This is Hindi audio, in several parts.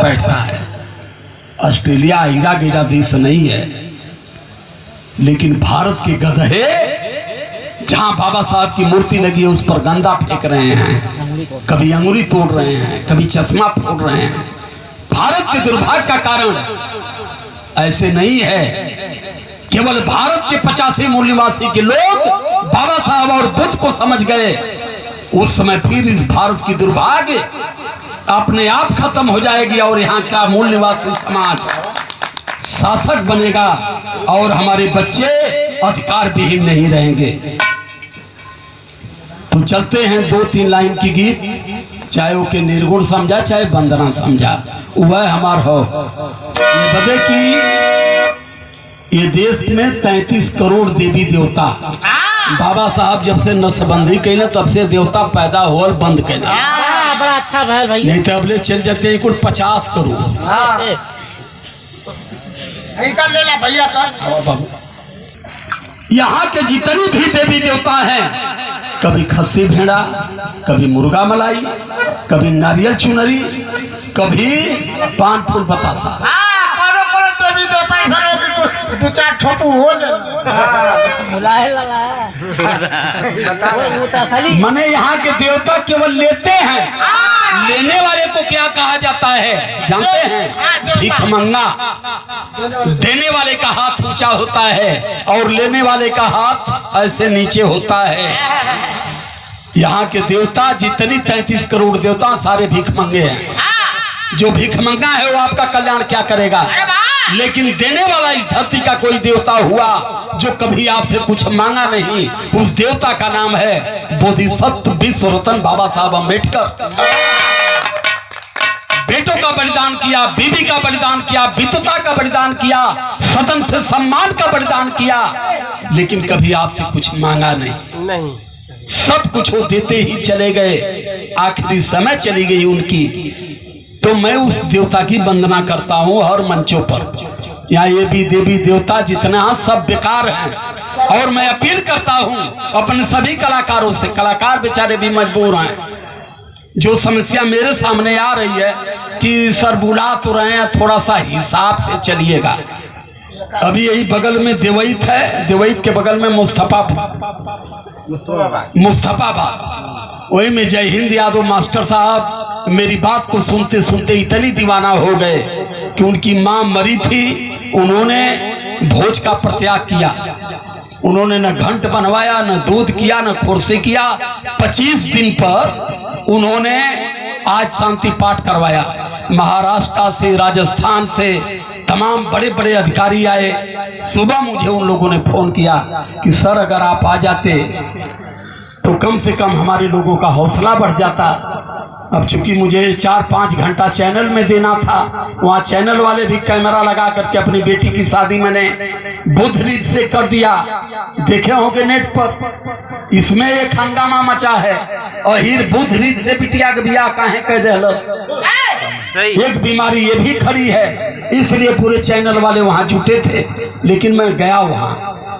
बैठता है। ऑस्ट्रेलिया हीरा गिरा देश नहीं है, लेकिन भारत के गधे जहां बाबा साहब की मूर्ति लगी है उस पर गंदा फेंक रहे हैं, कभी अंगुली तोड़ रहे हैं, कभी चश्मा फोड़ रहे हैं। भारत के दुर्भाग्य का कारण ऐसे नहीं है, केवल भारत के 85 मूल निवासी के लोग बाबा साहब और बुद्ध को समझ गए। उस समय फिर इस भारत की दुर्भाग्य अपने आप खत्म हो जाएगी और यहाँ का मूल निवासी समाज शासक बनेगा और हमारे बच्चे अधिकार विहीन नहीं रहेंगे। तो चलते हैं 2-3 लाइन की गीत, चाहे वो के निर्गुण समझा चाहे वंदना समझा, वह हमार हो। ये बदे कि ये देश में 33 करोड़ देवी देवता, बाबा साहब जब से नसबंदी कैले तब से देवता पैदा हो बंद कैले। बड़ा अच्छा भाई, नहीं तो अबले चल जाते हैं कुल 50 करोड़। यहाँ के जितनी भी देवी देवता हैं, कभी खस्सी भेड़ा, कभी मुर्गा मलाई, कभी नारियल चुनरी, कभी पान फूल बतासा। देवी देवता दो चार छोटू हो मने यहाँ के देवता केवल लेते हैं, लेने वाले को क्या कहा जाता है जानते हैं? भीख मंगा। देने वाले का हाथ ऊंचा होता है और लेने वाले का हाथ ऐसे नीचे होता है। यहाँ के देवता जितनी 33 करोड़ देवता सारे भीख मंगे हैं। जो भीख मंगा है वो आपका कल्याण क्या करेगा, लेकिन देने वाला इस धरती का कोई देवता हुआ जो कभी आपसे कुछ मांगा नहीं, उस देवता का नाम है बोधिसत्व विश्व रत्न बाबा साहब अम्बेडकर। बेटों का बलिदान किया, बीबी का बलिदान किया, विधवा का बलिदान किया, सदन से सम्मान का बलिदान किया, लेकिन कभी आपसे कुछ मांगा नहीं। सब कुछ वो देते ही चले गए, आखिरी समय चली गई उनकी। तो मैं उस देवता की वंदना करता हूँ हर मंचों पर। यहाँ ये भी देवी देवता जितना सब बेकार हैं, और मैं अपील करता हूँ अपने सभी कलाकारों से, कलाकार बेचारे भी मजबूर हैं। जो समस्या मेरे सामने आ रही है कि सर बुला तो रहे हैं, थोड़ा सा हिसाब से चलिएगा। अभी यही बगल में देवईत है, देवईत के बगल में मुस्तफाबाद, वही में जय हिंद यादव मास्टर साहब मेरी बात को सुनते सुनते इतनी दीवाना हो गए कि उनकी मां मरी थी, उन्होंने भोज का प्रत्याग किया। उन्होंने न घंट बनवाया, न दूध किया, न खुरसी किया। 25 दिन पर उन्होंने आज शांति पाठ करवाया। महाराष्ट्र से, राजस्थान से तमाम बड़े बड़े अधिकारी आए। सुबह मुझे उन लोगों ने फोन किया कि सर अगर आप आ जाते तो कम से कम हमारे लोगों का हौसला बढ़ जाता। अब चूंकि मुझे 4-5 घंटा चैनल में देना था, वहाँ चैनल वाले भी कैमरा लगा करके अपनी बेटी की शादी मैंने बुध रीत से कर दिया। देखे होंगे नेट पर, इसमें एक हंगामा मचा है। अहिर बुध रीत से बिटिया के बिया काहे कह देहलस। एक बीमारी ये भी खड़ी है, इसलिए पूरे चैनल वाले वहाँ जुटे थे। लेकिन मैं गया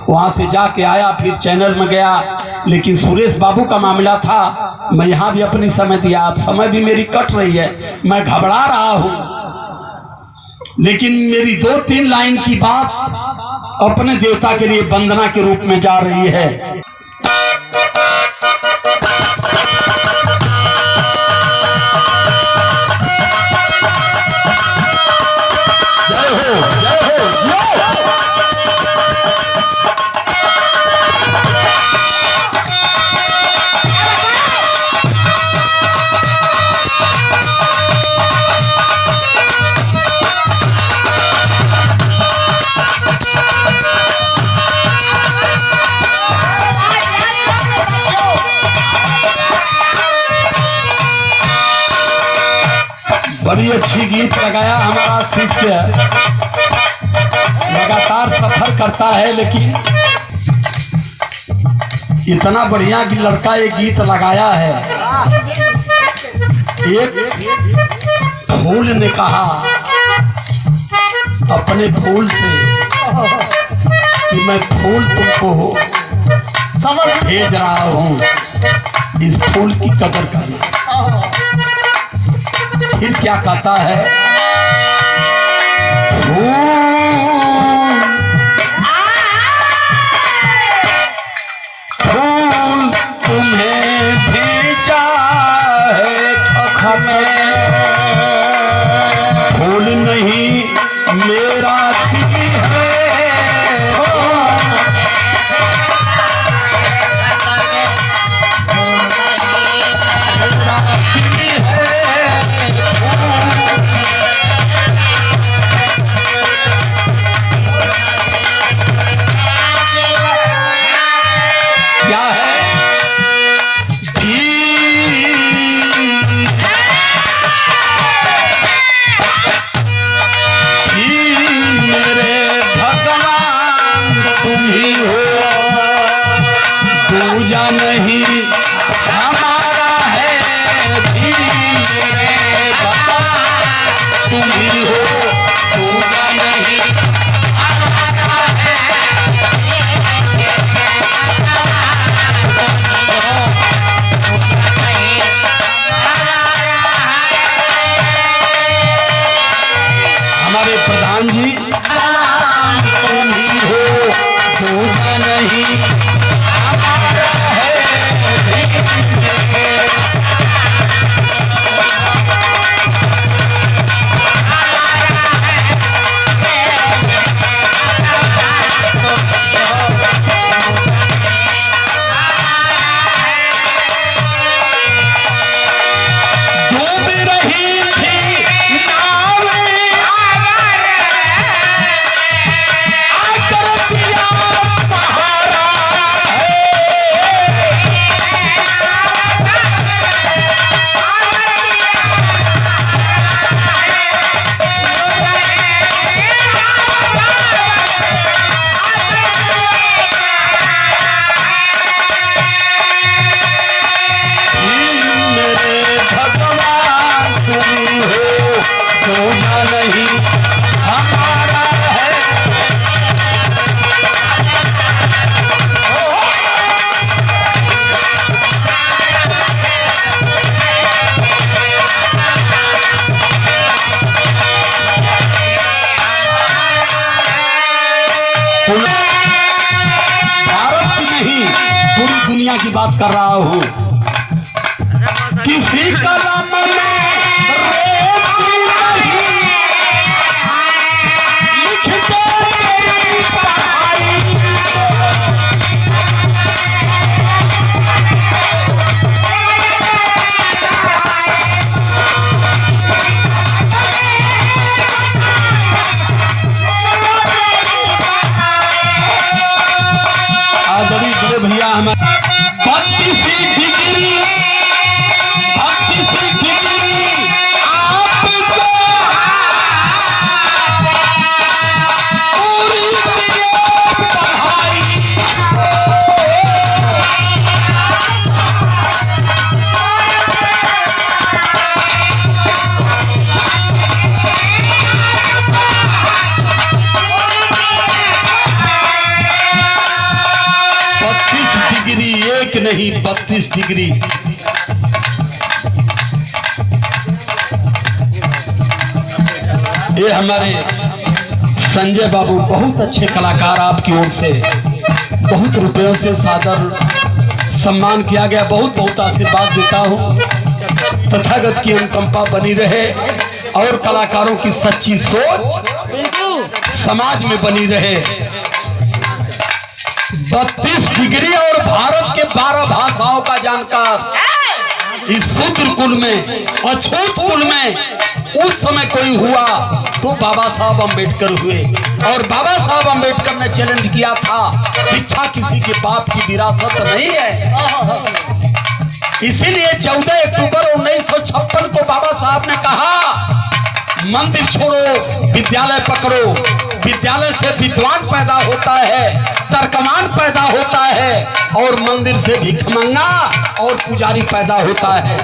वहाँ से जाके आया, फिर चैनल में गया, लेकिन सुरेश बाबू का मामला था। मैं यहाँ भी अपनी समय दिया, अब समय भी मेरी कट रही है, मैं घबरा रहा हूँ। लेकिन मेरी 2-3 लाइन की बात अपने देवता के लिए वंदना के रूप में जा रही है। जय हो, जय हो, जय हो। बड़ी अच्छी गीत लगाया हमारा शिष्य, लगातार सफर करता है, लेकिन इतना बढ़िया लड़का ये गीत लगाया है। एक फूल ने कहा अपने फूल से कि मैं फूल तुमको भेज रहा हूँ, इस फूल की कदर करना। फिर क्या कहता है? फूल तुम्हें भेजा है खत में, फूल नहीं मेरा दिल है, क्या है मेरे भगवान तुम ही हो, पूजा नहीं हमारा है, मेरे भगवान तुम ही हो, पूजा नहीं हमारे प्रधान जी तुम ही हो, पूजा नहीं हमारा है, डूब रही थी नावें, आकर दिया सहारा है, मेरे भगवान तुम ही हो, पूजा नहीं हमारा है, भारत की नहीं पूरी दुनिया की बात कर रहा हूँ। किसी कलम में रेती नहीं, लिखते तेरी पढ़ाई, आदरणीय बड़े भैया हमारे 32 डिग्री आपको पूरी पढ़ाई, डिग्री एक नहीं 32 डिग्री। ये हमारे संजय बाबू बहुत अच्छे कलाकार, आपकी ओर से बहुत रुपयों से सादर सम्मान किया गया, बहुत बहुत आशीर्वाद देता हूँ। तथागत की अनुकंपा बनी रहे और कलाकारों की सच्ची सोच समाज में बनी रहे। 32 डिग्री और भारत के 12 भाषाओं का जानकार इस शूद्र कुल में, अछूत कुल में उस समय कोई हुआ तो बाबा साहब अम्बेडकर हुए। और बाबा साहब अम्बेडकर ने चैलेंज किया था, शिक्षा किसी के बाप की विरासत नहीं है। इसीलिए 14 अक्टूबर 1956 को बाबा साहब ने कहा, मंदिर छोड़ो विद्यालय पकड़ो। विद्यालय से विद्वान पैदा होता है, तर्कमान पैदा होता है, और मंदिर से भिखमंगा और पुजारी पैदा होता है।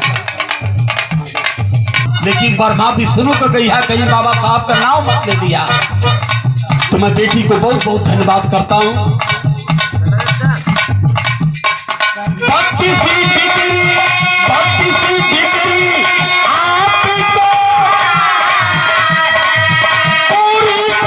लेकिन ब्रह्मा विष्णु को कहीं बाबा साहब का नाम मत ले दिया। तो मैं बेटी को बहुत बहुत धन्यवाद करता हूँ। 32 डिग्री आपको पूरी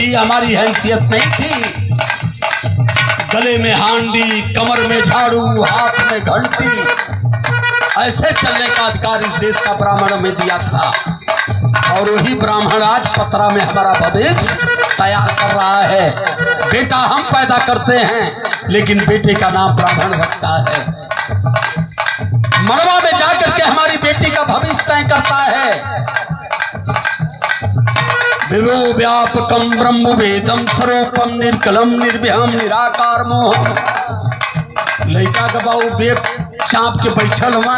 थी, हमारी हैसियत नहीं थी। गले में हांडी, कमर में झाड़ू, हाथ में घंटी, ऐसे चलने का अधिकार इस देश का ब्राह्मण में दिया था। और वही ब्राह्मण आज पतरा में हमारा भविष्य तैयार कर रहा है। बेटा हम पैदा करते हैं, लेकिन बेटे का नाम ब्राह्मण रखता है। मड़वा में जाकर के हमारी बेटी का भविष्य तय करता है। विभो व्यापकम ब्रह्म वेदम स्वरूपम निर्कलम निर्भयम निराकार मोहम। लड़का का बाबू बेग चाप के बैठल हुआ,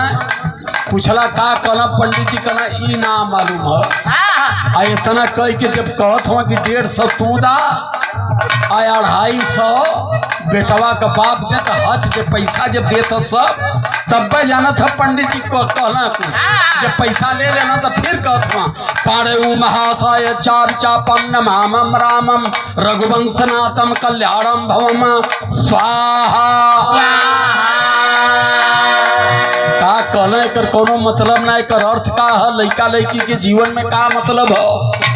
पूछला का कहना पंडित जी, कहना ई ना मालूम है। आ इतना कह के जब कहत हुआ कि 150 तू दा, आ 250 बेटवा का बाप दे, तो हज के पैसा जब देता सब तब जाना था पंडित जी को कहना कुछ। जब पैसा ले लेना तो फिर कहत हुआ पाड़े महाशय चार चापम नमामम रामम रघुवंशनाथम कल्याणम भवम स्वाहा। का कहना कर कोनो मतलब ना, कर अर्थ का है, लड़का लड़की के जीवन में का मतलब है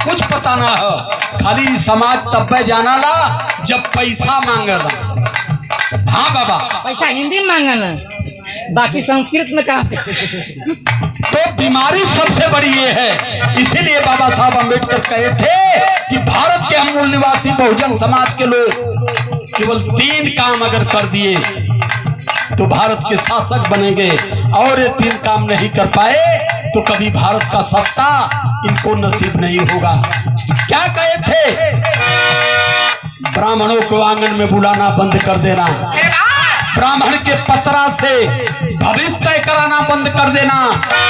कुछ पता ना है। खाली समाज तब जाना ला जब पैसा मांगला। हाँ बाबा, पैसा हिंदी में मांगना, बाकी संस्कृत में कहा। तो बीमारी सबसे बड़ी ये है। इसीलिए बाबा साहब अम्बेडकर कहे थे कि भारत के हम मूल निवासी बहुजन समाज के लोग केवल 3 काम अगर कर दिए तो भारत के शासक बनेंगे, और ये 3 काम नहीं कर पाए तो कभी भारत का सत्ता इनको नसीब नहीं होगा। क्या कहे थे? ब्राह्मणों को आंगन में बुलाना बंद कर देना, ब्राह्मण के पतरा से भविष्य तय कराना बंद कर देना,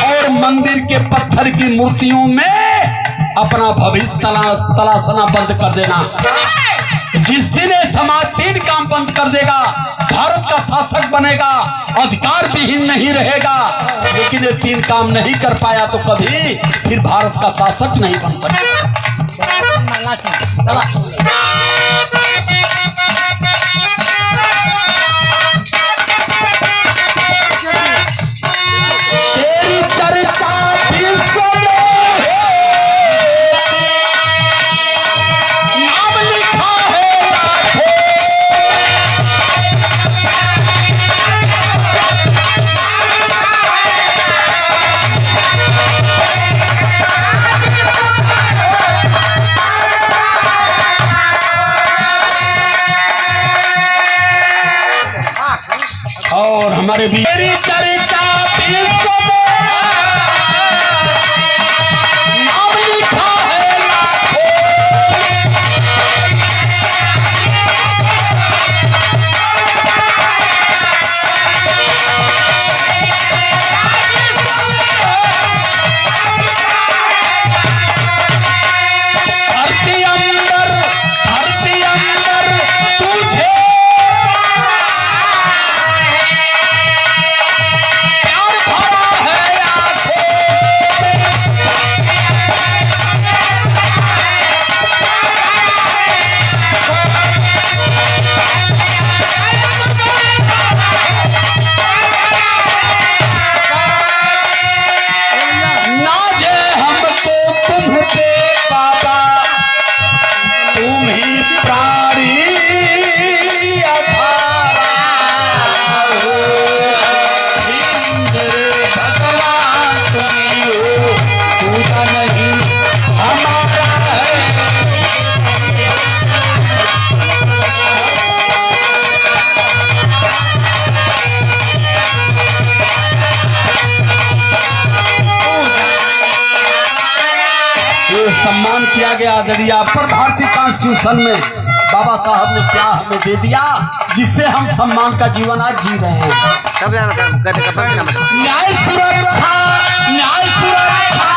और मंदिर के पत्थर की मूर्तियों में अपना भविष्य तलाशना बंद कर देना। जिस दिन ये समाज 3 काम बंद कर देगा, भारत का शासक बनेगा, अधिकार विहीन नहीं रहेगा। लेकिन ये 3 काम नहीं कर पाया तो कभी फिर भारत का शासक नहीं बन सकता। तेरी चर्चा विश्व में है, नाम लिखा है लाखों। और हमारे भी तेरी चर्चा विश्व में नाम लिखा है लाखों। धरती अंदर तुझे सम्मान किया गया दरिया पर। भारतीय कॉन्स्टिट्यूशन में बाबा साहब ने क्या हमें दे दिया, जिससे हम सम्मान का जीवन आज जी रहे हैं। न्याय सुरक्षा, न्याय सुरक्षा।